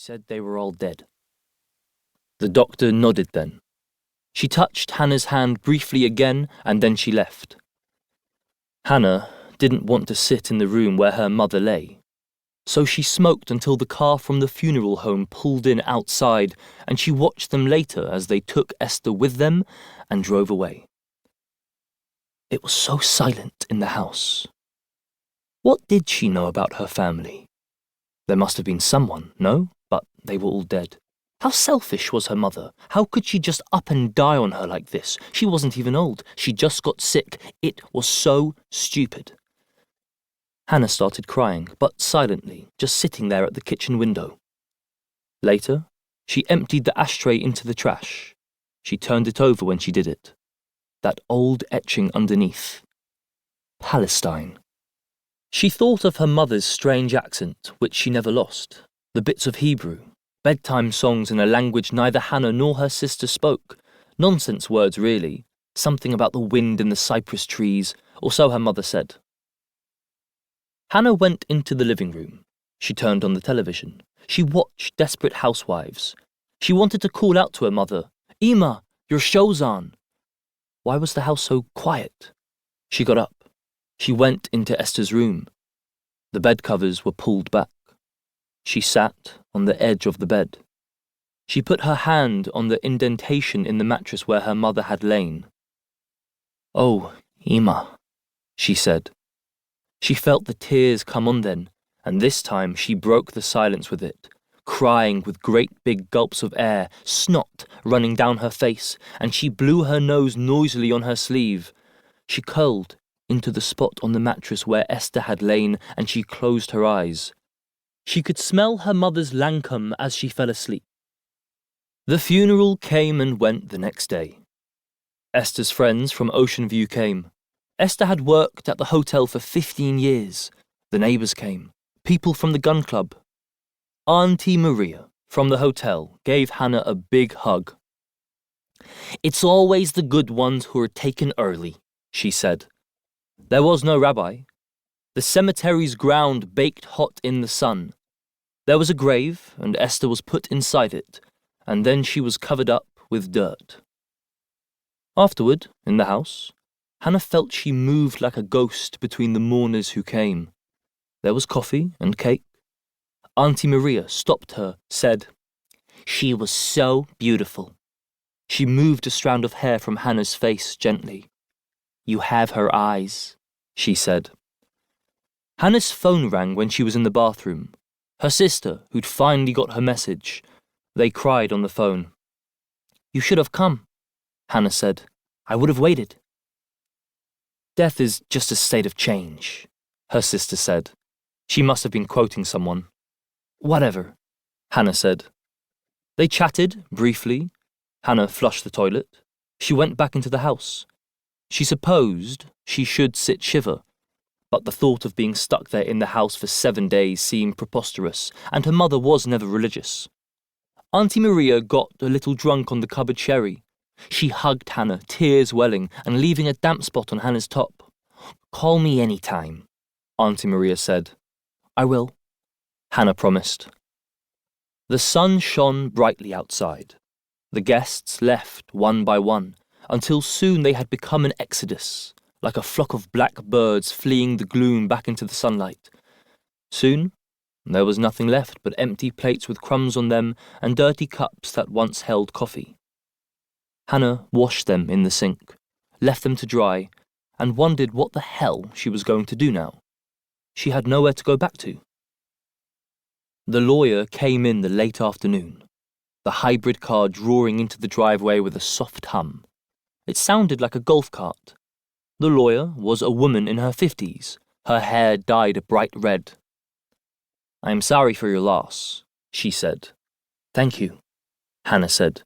said they were all dead. The doctor nodded then. She touched Hannah's hand briefly again, and then she left. Hannah didn't want to sit in the room where her mother lay, so she smoked until the car from the funeral home pulled in outside, and she watched them later as they took Esther with them and drove away. It was so silent in the house. What did she know about her family? There must have been someone, no? But they were all dead. How selfish was her mother? How could she just up and die on her like this? She wasn't even old. She just got sick. It was so stupid. Hannah started crying, but silently, just sitting there at the kitchen window. Later, she emptied the ashtray into the trash. She turned it over when she did it. That old etching underneath. Palestine. She thought of her mother's strange accent, which she never lost, the bits of Hebrew, bedtime songs in a language neither Hannah nor her sister spoke, nonsense words really, something about the wind in the cypress trees, or so her mother said. Hannah went into the living room. She turned on the television. She watched Desperate Housewives. She wanted to call out to her mother, "Ima, your show's on." Why was the house so quiet? She got up. She went into Esther's room. The bed covers were pulled back. She sat on the edge of the bed. She put her hand on the indentation in the mattress where her mother had lain. "Oh, Ima," she said. She felt the tears come on then, and this time she broke the silence with it, crying with great big gulps of air, snot running down her face, and she blew her nose noisily on her sleeve. She curled into the spot on the mattress where Esther had lain, and she closed her eyes. She could smell her mother's lancome as she fell asleep. The funeral came and went the next day. Esther's friends from Ocean View came. Esther had worked at the hotel for 15 years. The neighbours came, people from the gun club. Auntie Maria from the hotel gave Hannah a big hug. "It's always the good ones who are taken early," she said. There was no rabbi. The cemetery's ground baked hot in the sun. There was a grave, and Esther was put inside it, and then she was covered up with dirt. Afterward, in the house, Hannah felt she moved like a ghost between the mourners who came. There was coffee and cake. Auntie Maria stopped her, said, "She was so beautiful." She moved a strand of hair from Hannah's face gently. "You have her eyes," she said. Hannah's phone rang when she was in the bathroom. Her sister, who'd finally got her message. They cried on the phone. "You should have come," Hannah said. "I would have waited." "Death is just a state of change," her sister said. She must have been quoting someone. "Whatever," Hannah said. They chatted, briefly. Hannah flushed the toilet. She went back into the house. She supposed she should sit shiva, but the thought of being stuck there in the house for 7 days seemed preposterous, and her mother was never religious. Auntie Maria got a little drunk on the cupboard sherry. She hugged Hannah, tears welling, and leaving a damp spot on Hannah's top. "Call me any time," Auntie Maria said. "I will," Hannah promised. The sun shone brightly outside. The guests left one by one, until soon they had become an exodus, like a flock of black birds fleeing the gloom back into the sunlight. Soon, there was nothing left but empty plates with crumbs on them and dirty cups that once held coffee. Hannah washed them in the sink, left them to dry, and wondered what the hell she was going to do now. She had nowhere to go back to. The lawyer came in the late afternoon, the hybrid car drawing into the driveway with a soft hum. It sounded like a golf cart. The lawyer was a woman in her 50s, her hair dyed a bright red. "I am sorry for your loss," she said. "Thank you," Hannah said.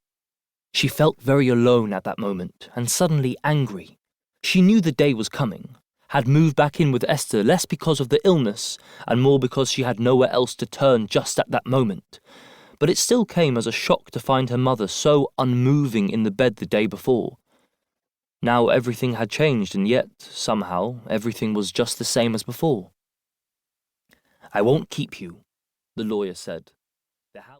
She felt very alone at that moment, and suddenly angry. She knew the day was coming, had moved back in with Esther less because of the illness, and more because she had nowhere else to turn just at that moment. But it still came as a shock to find her mother so unmoving in the bed the day before. Now everything had changed, and yet, somehow, everything was just the same as before. "I won't keep you," the lawyer said. The house